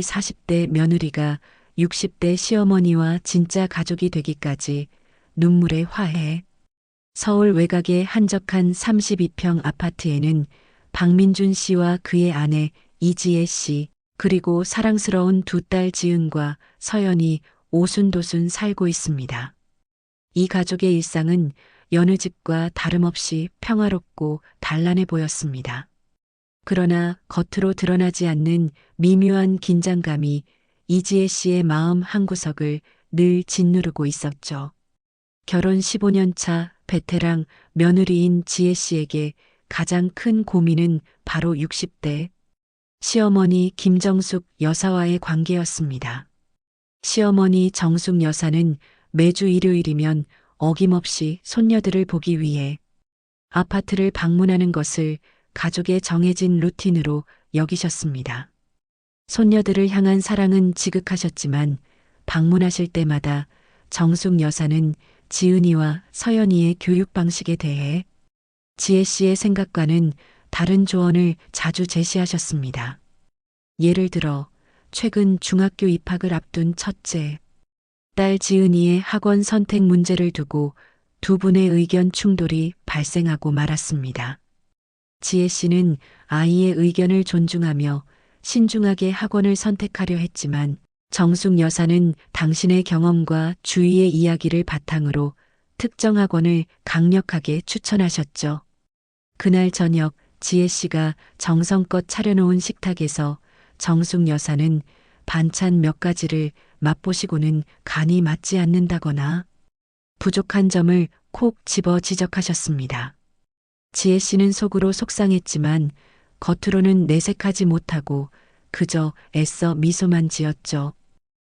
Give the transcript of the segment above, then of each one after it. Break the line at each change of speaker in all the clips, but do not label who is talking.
40대 며느리가 60대 시어머니와 진짜 가족이 되기까지 눈물의 화해. 서울 외곽의 한적한 32평 아파트에는 박민준 씨와 그의 아내 이지혜 씨, 그리고 사랑스러운 두 딸 지은과 서연이 오순도순 살고 있습니다. 이 가족의 일상은 여느 집과 다름없이 평화롭고 단란해 보였습니다. 그러나 겉으로 드러나지 않는 미묘한 긴장감이 이지혜 씨의 마음 한구석을 늘 짓누르고 있었죠. 결혼 15년 차 베테랑 며느리인 지혜 씨에게 가장 큰 고민은 바로 60대 시어머니 김정숙 여사와의 관계였습니다. 시어머니 정숙 여사는 매주 일요일이면 어김없이 손녀들을 보기 위해 아파트를 방문하는 것을 가족의 정해진 루틴으로 여기셨습니다. 손녀들을 향한 사랑은 지극하셨지만 방문하실 때마다 정숙 여사는 지은이와 서연이의 교육 방식에 대해 지혜 씨의 생각과는 다른 조언을 자주 제시하셨습니다. 예를 들어 최근 중학교 입학을 앞둔 첫째 딸 지은이의 학원 선택 문제를 두고 두 분의 의견 충돌이 발생하고 말았습니다. 지혜 씨는 아이의 의견을 존중하며 신중하게 학원을 선택하려 했지만 정숙 여사는 당신의 경험과 주위의 이야기를 바탕으로 특정 학원을 강력하게 추천하셨죠. 그날 저녁 지혜 씨가 정성껏 차려놓은 식탁에서 정숙 여사는 반찬 몇 가지를 맛보시고는 간이 맞지 않는다거나 부족한 점을 콕 집어 지적하셨습니다. 지혜 씨는 속으로 속상했지만 겉으로는 내색하지 못하고 그저 애써 미소만 지었죠.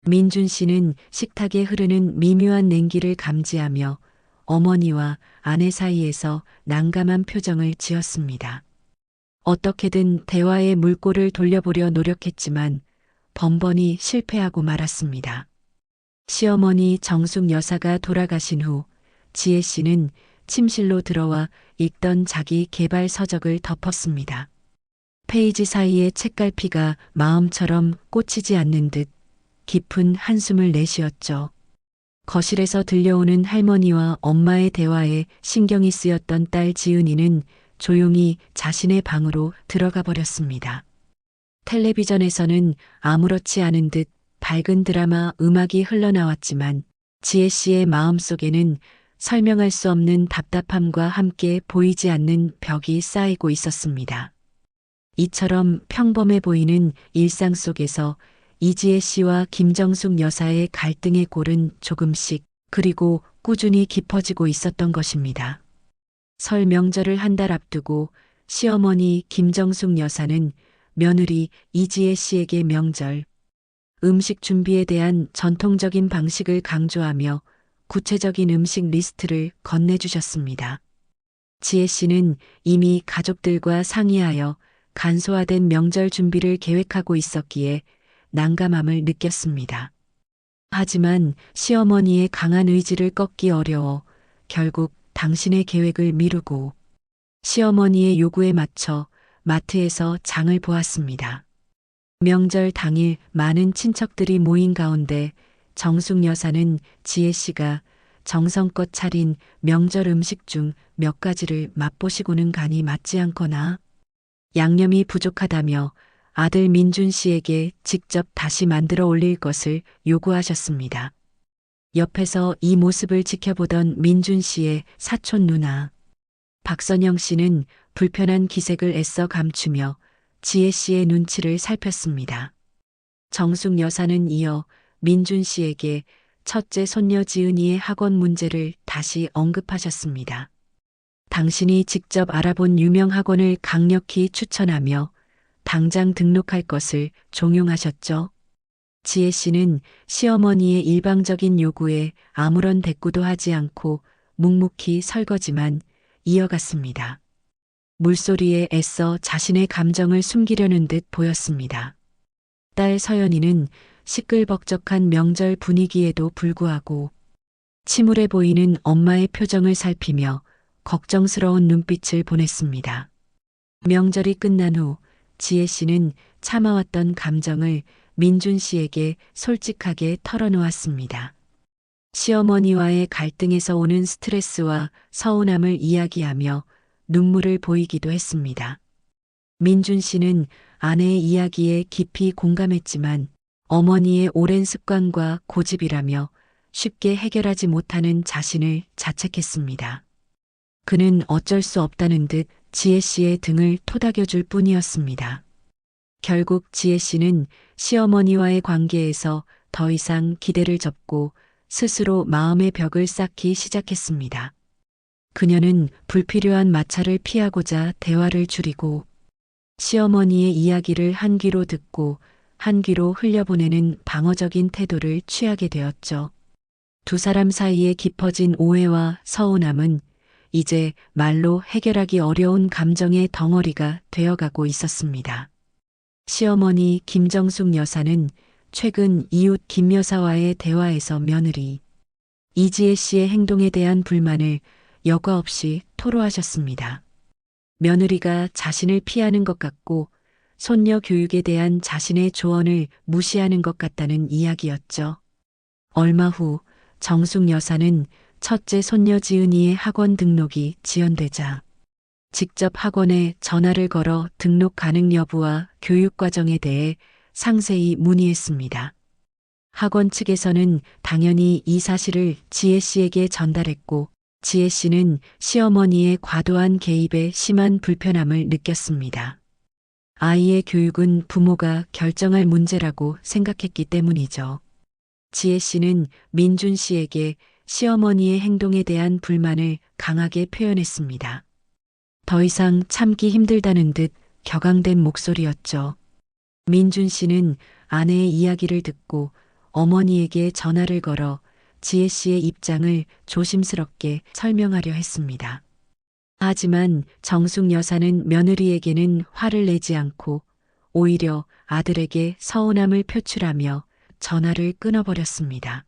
민준 씨는 식탁에 흐르는 미묘한 냉기를 감지하며 어머니와 아내 사이에서 난감한 표정을 지었습니다. 어떻게든 대화의 물꼬를 돌려보려 노력했지만 번번이 실패하고 말았습니다. 시어머니 정숙 여사가 돌아가신 후 지혜 씨는 침실로 들어와 읽던 자기 개발 서적을 덮었습니다. 페이지 사이의 책갈피가 마음처럼 꽂히지 않는 듯 깊은 한숨을 내쉬었죠. 거실에서 들려오는 할머니와 엄마의 대화에 신경이 쓰였던 딸 지은이는 조용히 자신의 방으로 들어가 버렸습니다. 텔레비전에서는 아무렇지 않은 듯 밝은 드라마 음악이 흘러나왔지만 지혜 씨의 마음속에는 설명할 수 없는 답답함과 함께 보이지 않는 벽이 쌓이고 있었습니다. 이처럼 평범해 보이는 일상 속에서 이지혜 씨와 김정숙 여사의 갈등의 골은 조금씩 그리고 꾸준히 깊어지고 있었던 것입니다. 설 명절을 한 달 앞두고 시어머니 김정숙 여사는 며느리 이지혜 씨에게 명절 음식 준비에 대한 전통적인 방식을 강조하며 구체적인 음식 리스트를 건네주셨습니다. 지혜 씨는 이미 가족들과 상의하여 간소화된 명절 준비를 계획하고 있었기에 난감함을 느꼈습니다. 하지만 시어머니의 강한 의지를 꺾기 어려워 결국 당신의 계획을 미루고 시어머니의 요구에 맞춰 마트에서 장을 보았습니다. 명절 당일 많은 친척들이 모인 가운데 정숙 여사는 지혜 씨가 정성껏 차린 명절 음식 중 몇 가지를 맛보시고는 간이 맞지 않거나 양념이 부족하다며 아들 민준 씨에게 직접 다시 만들어 올릴 것을 요구하셨습니다. 옆에서 이 모습을 지켜보던 민준 씨의 사촌 누나 박선영 씨는 불편한 기색을 애써 감추며 지혜 씨의 눈치를 살폈습니다. 정숙 여사는 이어 민준 씨에게 첫째 손녀 지은이의 학원 문제를 다시 언급하셨습니다. 당신이 직접 알아본 유명 학원을 강력히 추천하며 당장 등록할 것을 종용하셨죠. 지혜 씨는 시어머니의 일방적인 요구에 아무런 대꾸도 하지 않고 묵묵히 설거지만 이어갔습니다. 물소리에 애써 자신의 감정을 숨기려는 듯 보였습니다. 딸 서연이는 시끌벅적한 명절 분위기에도 불구하고 침울해 보이는 엄마의 표정을 살피며 걱정스러운 눈빛을 보냈습니다. 명절이 끝난 후 지혜 씨는 참아왔던 감정을 민준 씨에게 솔직하게 털어놓았습니다. 시어머니와의 갈등에서 오는 스트레스와 서운함을 이야기하며 눈물을 보이기도 했습니다. 민준 씨는 아내의 이야기에 깊이 공감했지만 어머니의 오랜 습관과 고집이라며 쉽게 해결하지 못하는 자신을 자책했습니다. 그는 어쩔 수 없다는 듯 지혜 씨의 등을 토닥여줄 뿐이었습니다. 결국 지혜 씨는 시어머니와의 관계에서 더 이상 기대를 접고 스스로 마음의 벽을 쌓기 시작했습니다. 그녀는 불필요한 마찰을 피하고자 대화를 줄이고 시어머니의 이야기를 한 귀로 듣고 한 귀로 흘려보내는 방어적인 태도를 취하게 되었죠. 두 사람 사이에 깊어진 오해와 서운함은 이제 말로 해결하기 어려운 감정의 덩어리가 되어가고 있었습니다. 시어머니 김정숙 여사는 최근 이웃 김 여사와의 대화에서 며느리 이지혜 씨의 행동에 대한 불만을 여과 없이 토로하셨습니다. 며느리가 자신을 피하는 것 같고 손녀 교육에 대한 자신의 조언을 무시하는 것 같다는 이야기였죠. 얼마 후 정숙 여사는 첫째 손녀 지은이의 학원 등록이 지연되자 직접 학원에 전화를 걸어 등록 가능 여부와 교육 과정에 대해 상세히 문의했습니다. 학원 측에서는 당연히 이 사실을 지혜 씨에게 전달했고 지혜 씨는 시어머니의 과도한 개입에 심한 불편함을 느꼈습니다. 아이의 교육은 부모가 결정할 문제라고 생각했기 때문이죠. 지혜 씨는 민준 씨에게 시어머니의 행동에 대한 불만을 강하게 표현했습니다. 더 이상 참기 힘들다는 듯 격앙된 목소리였죠. 민준 씨는 아내의 이야기를 듣고 어머니에게 전화를 걸어 지혜 씨의 입장을 조심스럽게 설명하려 했습니다. 하지만 정숙 여사는 며느리에게는 화를 내지 않고 오히려 아들에게 서운함을 표출하며 전화를 끊어버렸습니다.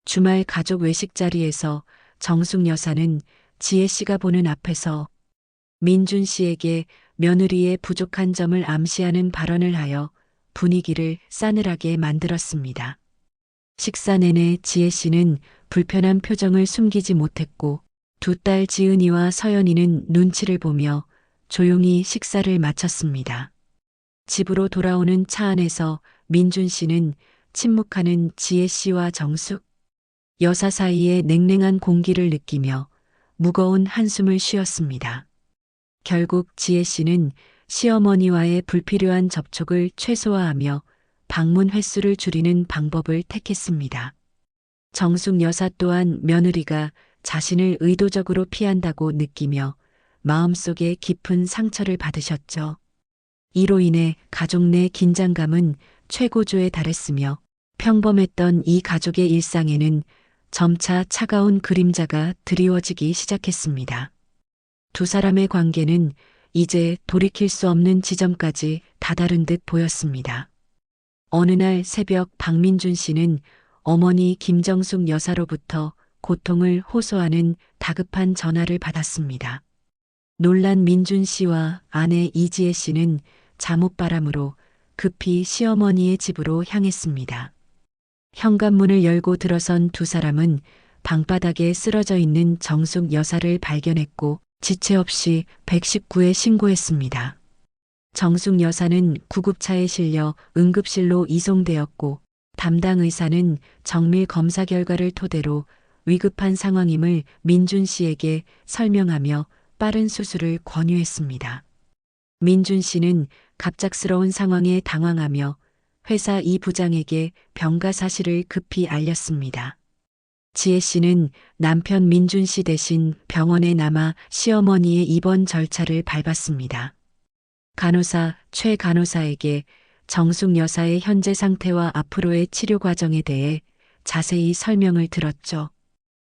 주말 가족 외식 자리에서 정숙 여사는 지혜 씨가 보는 앞에서 민준 씨에게 며느리의 부족한 점을 암시하는 발언을 하여 분위기를 싸늘하게 만들었습니다. 식사 내내 지혜 씨는 불편한 표정을 숨기지 못했고 두 딸 지은이와 서연이는 눈치를 보며 조용히 식사를 마쳤습니다. 집으로 돌아오는 차 안에서 민준 씨는 침묵하는 지혜 씨와 정숙 여사 사이의 냉랭한 공기를 느끼며 무거운 한숨을 쉬었습니다. 결국 지혜 씨는 시어머니와의 불필요한 접촉을 최소화하며 방문 횟수를 줄이는 방법을 택했습니다. 정숙 여사 또한 며느리가 자신을 의도적으로 피한다고 느끼며 마음속에 깊은 상처를 받으셨죠. 이로 인해 가족 내 긴장감은 최고조에 달했으며 평범했던 이 가족의 일상에는 점차 차가운 그림자가 드리워지기 시작했습니다. 두 사람의 관계는 이제 돌이킬 수 없는 지점까지 다다른 듯 보였습니다. 어느 날 새벽 박민준 씨는 어머니 김정숙 여사로부터 고통을 호소하는 다급한 전화를 받았습니다. 놀란 민준 씨와 아내 이지혜 씨는 잠옷바람으로 급히 시어머니의 집으로 향했습니다. 현관문을 열고 들어선 두 사람은 방바닥에 쓰러져 있는 정숙 여사를 발견했고 지체 없이 119에 신고했습니다. 정숙 여사는 구급차에 실려 응급실로 이송되었고 담당 의사는 정밀 검사 결과를 토대로 위급한 상황임을 민준 씨에게 설명하며 빠른 수술을 권유했습니다. 민준 씨는 갑작스러운 상황에 당황하며 회사 이 부장에게 병가 사실을 급히 알렸습니다. 지혜 씨는 남편 민준 씨 대신 병원에 남아 시어머니의 입원 절차를 밟았습니다. 간호사 최 간호사에게 정숙 여사의 현재 상태와 앞으로의 치료 과정에 대해 자세히 설명을 들었죠.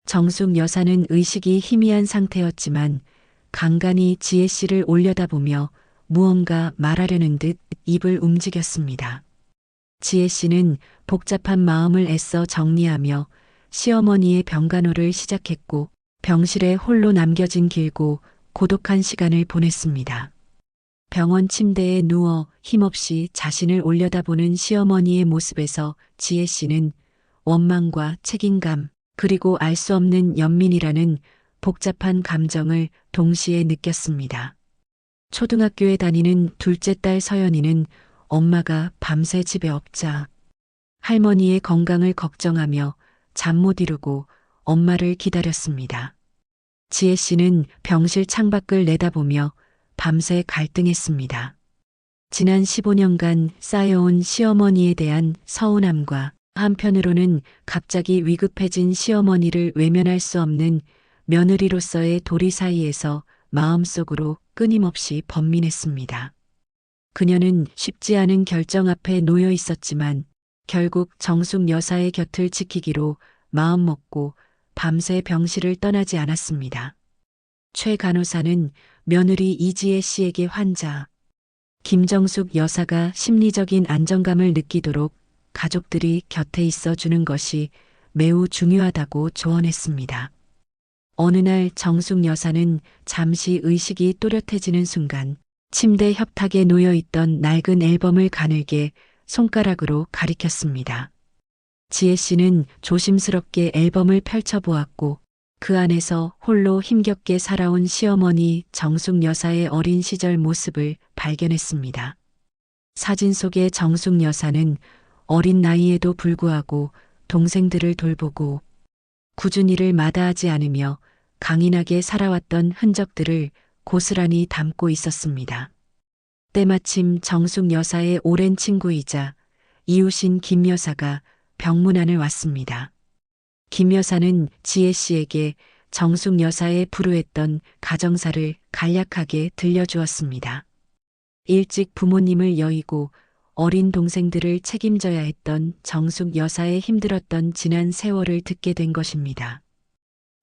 정숙 여사는 의식이 희미한 상태였지만 간간히 지혜 씨를 올려다보며 무언가 말하려는 듯 입을 움직였습니다. 지혜 씨는 복잡한 마음을 애써 정리하며 시어머니의 병간호를 시작했고 병실에 홀로 남겨진 길고 고독한 시간을 보냈습니다. 병원 침대에 누워 힘없이 자신을 올려다보는 시어머니의 모습에서 지혜 씨는 원망과 책임감, 그리고 알 수 없는 연민이라는 복잡한 감정을 동시에 느꼈습니다. 초등학교에 다니는 둘째 딸 서연이는 엄마가 밤새 집에 없자 할머니의 건강을 걱정하며 잠 못 이루고 엄마를 기다렸습니다. 지혜 씨는 병실 창밖을 내다보며 밤새 갈등했습니다. 지난 15년간 쌓여온 시어머니에 대한 서운함과 한편으로는 갑자기 위급해진 시어머니를 외면할 수 없는 며느리로서의 도리 사이에서 마음속으로 끊임없이 번민했습니다. 그녀는 쉽지 않은 결정 앞에 놓여 있었지만 결국 정숙 여사의 곁을 지키기로 마음먹고 밤새 병실을 떠나지 않았습니다. 최 간호사는 며느리 이지혜 씨에게 환자 김정숙 여사가 심리적인 안정감을 느끼도록 가족들이 곁에 있어 주는 것이 매우 중요하다고 조언했습니다. 어느 날 정숙 여사는 잠시 의식이 또렷해지는 순간 침대 협탁에 놓여 있던 낡은 앨범을 가늘게 손가락으로 가리켰습니다. 지혜 씨는 조심스럽게 앨범을 펼쳐보았고 그 안에서 홀로 힘겹게 살아온 시어머니 정숙 여사의 어린 시절 모습을 발견했습니다. 사진 속의 정숙 여사는 어린 나이에도 불구하고 동생들을 돌보고 굳은 일을 마다하지 않으며 강인하게 살아왔던 흔적들을 고스란히 담고 있었습니다. 때마침 정숙 여사의 오랜 친구이자 이웃인 김 여사가 병문안을 왔습니다. 김 여사는 지혜 씨에게 정숙 여사의 불우했던 가정사를 간략하게 들려주었습니다. 일찍 부모님을 여의고 어린 동생들을 책임져야 했던 정숙 여사의 힘들었던 지난 세월을 듣게 된 것입니다.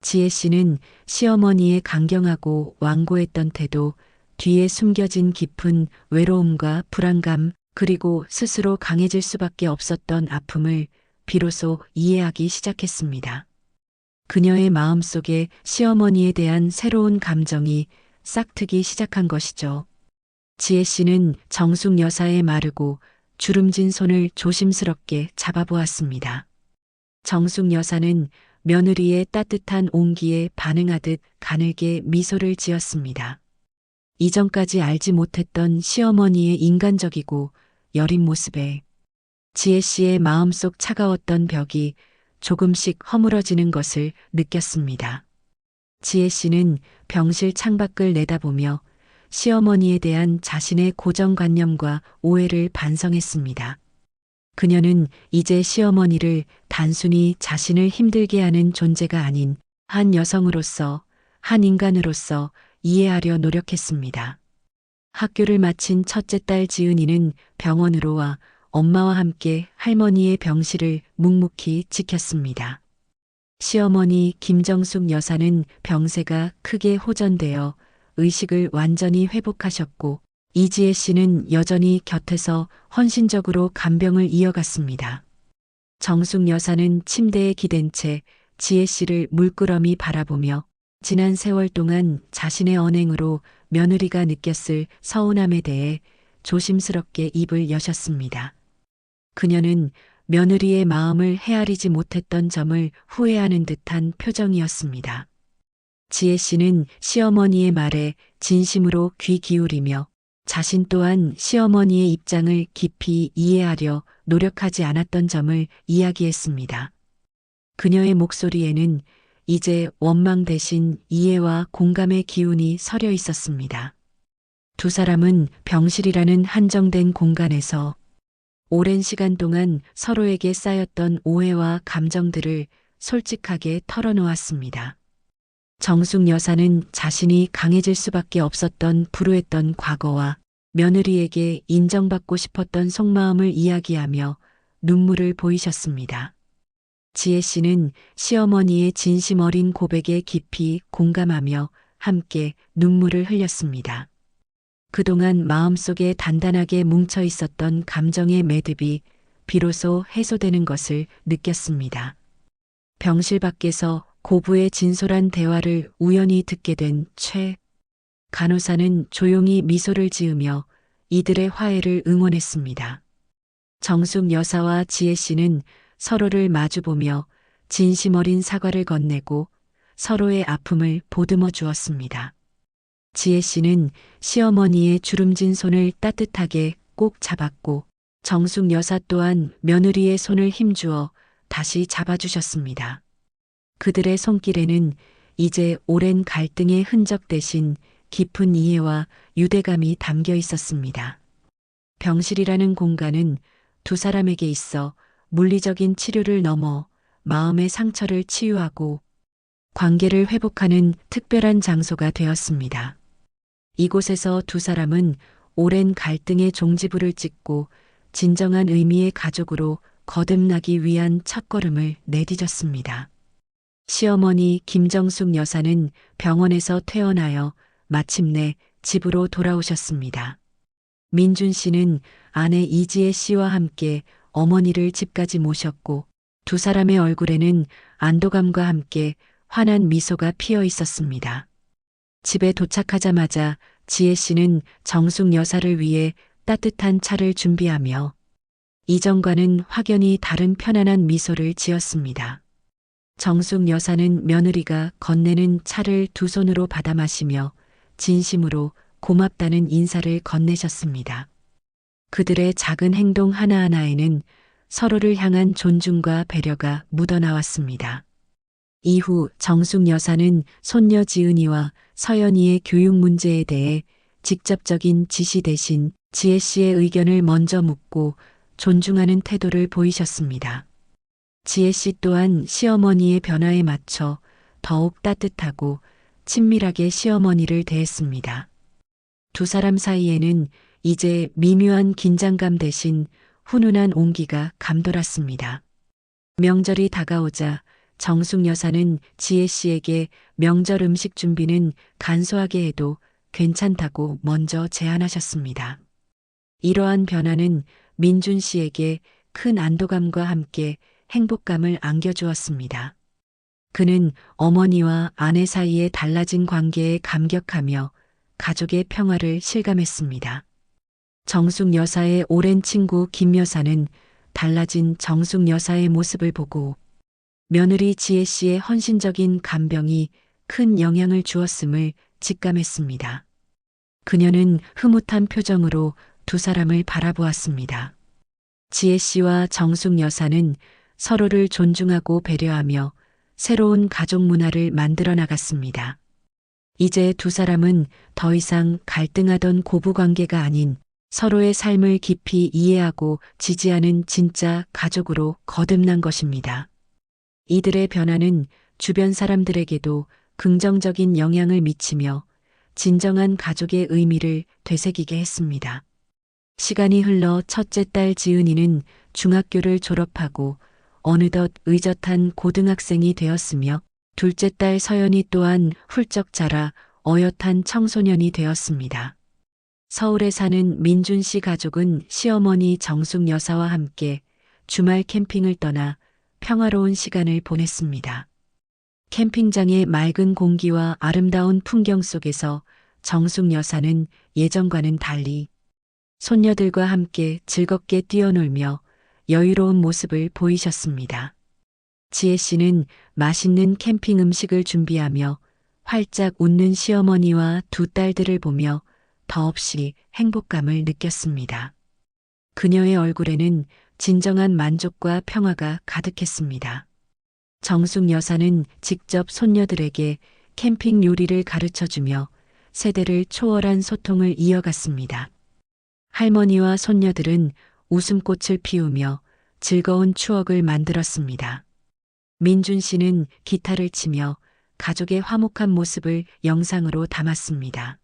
지혜 씨는 시어머니의 강경하고 완고했던 태도, 뒤에 숨겨진 깊은 외로움과 불안감, 그리고 스스로 강해질 수밖에 없었던 아픔을 비로소 이해하기 시작했습니다. 그녀의 마음속에 시어머니에 대한 새로운 감정이 싹트기 시작한 것이죠. 지혜 씨는 정숙 여사의 마르고 주름진 손을 조심스럽게 잡아보았습니다. 정숙 여사는 며느리의 따뜻한 온기에 반응하듯 가늘게 미소를 지었습니다. 이전까지 알지 못했던 시어머니의 인간적이고 여린 모습에 지혜 씨의 마음속 차가웠던 벽이 조금씩 허물어지는 것을 느꼈습니다. 지혜 씨는 병실 창밖을 내다보며 시어머니에 대한 자신의 고정관념과 오해를 반성했습니다. 그녀는 이제 시어머니를 단순히 자신을 힘들게 하는 존재가 아닌 한 여성으로서, 한 인간으로서 이해하려 노력했습니다. 학교를 마친 첫째 딸 지은이는 병원으로 와 엄마와 함께 할머니의 병실을 묵묵히 지켰습니다. 시어머니 김정숙 여사는 병세가 크게 호전되어 의식을 완전히 회복하셨고 이지혜 씨는 여전히 곁에서 헌신적으로 간병을 이어갔습니다. 정숙 여사는 침대에 기댄 채 지혜 씨를 물끄러미 바라보며 지난 세월 동안 자신의 언행으로 며느리가 느꼈을 서운함에 대해 조심스럽게 입을 여셨습니다. 그녀는 며느리의 마음을 헤아리지 못했던 점을 후회하는 듯한 표정이었습니다. 지혜 씨는 시어머니의 말에 진심으로 귀 기울이며 자신 또한 시어머니의 입장을 깊이 이해하려 노력하지 않았던 점을 이야기했습니다. 그녀의 목소리에는 이제 원망 대신 이해와 공감의 기운이 서려 있었습니다. 두 사람은 병실이라는 한정된 공간에서 오랜 시간 동안 서로에게 쌓였던 오해와 감정들을 솔직하게 털어놓았습니다. 정숙 여사는 자신이 강해질 수밖에 없었던 불우했던 과거와 며느리에게 인정받고 싶었던 속마음을 이야기하며 눈물을 보이셨습니다. 지혜 씨는 시어머니의 진심 어린 고백에 깊이 공감하며 함께 눈물을 흘렸습니다. 그동안 마음속에 단단하게 뭉쳐 있었던 감정의 매듭이 비로소 해소되는 것을 느꼈습니다. 병실 밖에서 고부의 진솔한 대화를 우연히 듣게 된 최 간호사는 조용히 미소를 지으며 이들의 화해를 응원했습니다. 정숙 여사와 지혜 씨는 서로를 마주보며 진심 어린 사과를 건네고 서로의 아픔을 보듬어 주었습니다. 지혜 씨는 시어머니의 주름진 손을 따뜻하게 꼭 잡았고 정숙 여사 또한 며느리의 손을 힘주어 다시 잡아주셨습니다. 그들의 손길에는 이제 오랜 갈등의 흔적 대신 깊은 이해와 유대감이 담겨 있었습니다. 병실이라는 공간은 두 사람에게 있어 물리적인 치료를 넘어 마음의 상처를 치유하고 관계를 회복하는 특별한 장소가 되었습니다. 이곳에서 두 사람은 오랜 갈등의 종지부를 찍고 진정한 의미의 가족으로 거듭나기 위한 첫걸음을 내디뎠습니다. 시어머니 김정숙 여사는 병원에서 퇴원하여 마침내 집으로 돌아오셨습니다. 민준 씨는 아내 이지혜 씨와 함께 어머니를 집까지 모셨고 두 사람의 얼굴에는 안도감과 함께 환한 미소가 피어 있었습니다. 집에 도착하자마자 지혜 씨는 정숙 여사를 위해 따뜻한 차를 준비하며 이전과는 확연히 다른 편안한 미소를 지었습니다. 정숙 여사는 며느리가 건네는 차를 두 손으로 받아 마시며 진심으로 고맙다는 인사를 건네셨습니다. 그들의 작은 행동 하나하나에는 서로를 향한 존중과 배려가 묻어나왔습니다. 이후 정숙 여사는 손녀 지은이와 서연이의 교육 문제에 대해 직접적인 지시 대신 지혜 씨의 의견을 먼저 묻고 존중하는 태도를 보이셨습니다. 지혜 씨 또한 시어머니의 변화에 맞춰 더욱 따뜻하고 친밀하게 시어머니를 대했습니다. 두 사람 사이에는 이제 미묘한 긴장감 대신 훈훈한 온기가 감돌았습니다. 명절이 다가오자 정숙 여사는 지혜 씨에게 명절 음식 준비는 간소하게 해도 괜찮다고 먼저 제안하셨습니다. 이러한 변화는 민준 씨에게 큰 안도감과 함께 행복감을 안겨주었습니다. 그는 어머니와 아내 사이의 달라진 관계에 감격하며 가족의 평화를 실감했습니다. 정숙 여사의 오랜 친구 김 여사는 달라진 정숙 여사의 모습을 보고 며느리 지혜 씨의 헌신적인 간병이 큰 영향을 주었음을 직감했습니다. 그녀는 흐뭇한 표정으로 두 사람을 바라보았습니다. 지혜 씨와 정숙 여사는 서로를 존중하고 배려하며 새로운 가족 문화를 만들어 나갔습니다. 이제 두 사람은 더 이상 갈등하던 고부관계가 아닌 서로의 삶을 깊이 이해하고 지지하는 진짜 가족으로 거듭난 것입니다. 이들의 변화는 주변 사람들에게도 긍정적인 영향을 미치며 진정한 가족의 의미를 되새기게 했습니다. 시간이 흘러 첫째 딸 지은이는 중학교를 졸업하고 어느덧 의젓한 고등학생이 되었으며 둘째 딸 서연이 또한 훌쩍 자라 어엿한 청소년이 되었습니다. 서울에 사는 민준 씨 가족은 시어머니 정숙 여사와 함께 주말 캠핑을 떠나 평화로운 시간을 보냈습니다. 캠핑장의 맑은 공기와 아름다운 풍경 속에서 정숙 여사는 예전과는 달리 손녀들과 함께 즐겁게 뛰어놀며 여유로운 모습을 보이셨습니다. 지혜 씨는 맛있는 캠핑 음식을 준비하며 활짝 웃는 시어머니와 두 딸들을 보며 더없이 행복감을 느꼈습니다. 그녀의 얼굴에는 진정한 만족과 평화가 가득했습니다. 정숙 여사는 직접 손녀들에게 캠핑 요리를 가르쳐주며 세대를 초월한 소통을 이어갔습니다. 할머니와 손녀들은 웃음꽃을 피우며 즐거운 추억을 만들었습니다. 민준 씨는 기타를 치며 가족의 화목한 모습을 영상으로 담았습니다.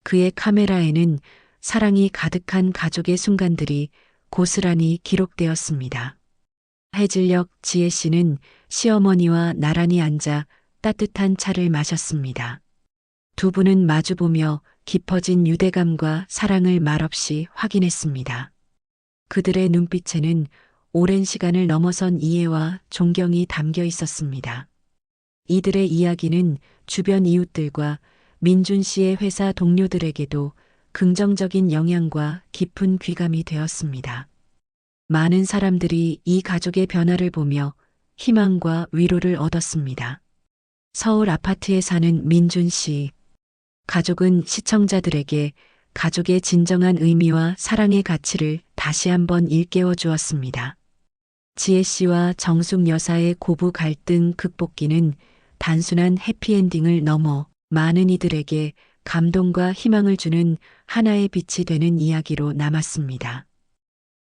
그의 카메라에는 사랑이 가득한 가족의 순간들이 고스란히 기록되었습니다. 해질녘 지혜 씨는 시어머니와 나란히 앉아 따뜻한 차를 마셨습니다. 두 분은 마주보며 깊어진 유대감과 사랑을 말없이 확인했습니다. 그들의 눈빛에는 오랜 시간을 넘어선 이해와 존경이 담겨 있었습니다. 이들의 이야기는 주변 이웃들과 민준 씨의 회사 동료들에게도 긍정적인 영향과 깊은 귀감이 되었습니다. 많은 사람들이 이 가족의 변화를 보며 희망과 위로를 얻었습니다. 서울 아파트에 사는 민준 씨. 가족은 시청자들에게 가족의 진정한 의미와 사랑의 가치를 다시 한번 일깨워 주었습니다. 지혜 씨와 정숙 여사의 고부 갈등 극복기는 단순한 해피엔딩을 넘어 많은 이들에게 감동과 희망을 주는 하나의 빛이 되는 이야기로 남았습니다.